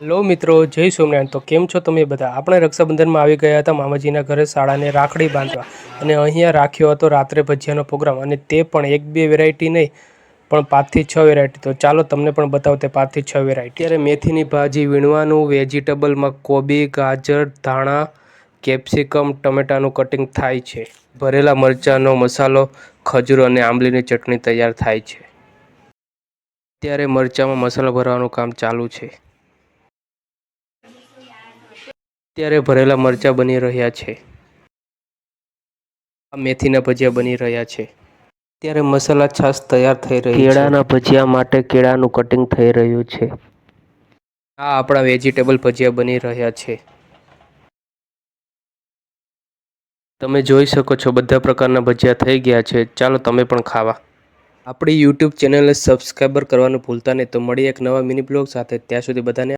Hello મિત્રો, જય સોમનાથ। તો કેમ છો તમે બધા? આપણે રક્ષાબંધનમાં આવી ગયા હતા મામાજીના ઘરે શાળાને રાખડી બાંધવા, અને અહીંયા રાખ્યો હતો રાત્રે ભજીયાનો પ્રોગ્રામ, અને તે પણ એક બે વેરાયટી નહીં પણ 5 થી 6 વેરાયટી। તો ચાલો તમને પણ બતાવો તે 5 થી 6 વેરાયટી। અત્યારે મેથીની ભાજી વીણવાનું, વેજીટેબલમાં કોબી, ગાજર, ધાણા, કેપ્સિકમ, ટમેટાનું કટિંગ થાય છે। ભરેલા મરચાંનો મસાલો, ખજૂર અને આંબલીની ચટણી તૈયાર થાય છે। અત્યારે મરચાંમાં મસાલો ભરવાનું કામ ચાલુ છે। અત્યારે ભરેલા મરચાં બની રહ્યા છે। આ મેથીના ભજીયા બની રહ્યા છે। અત્યારે મસાલા છાશ તૈયાર થઈ રહી છે। કેળાના ભજીયા માટે કેળાનું કટિંગ થઈ રહ્યું છે। આ આપણા વેજીટેબલ ભજીયા બની રહ્યા છે। તમે જોઈ શકો છો બધા પ્રકારના ભજીયા થઈ ગયા છે। ચાલો તમે પણ ખાવા। આપણી યુટ્યુબ ચેનલને સબસ્ક્રાઈબર કરવાનું ભૂલતા નહીં। તો મળીએ એક નવા મિની બ્લોગ સાથે, ત્યાં સુધી બધાને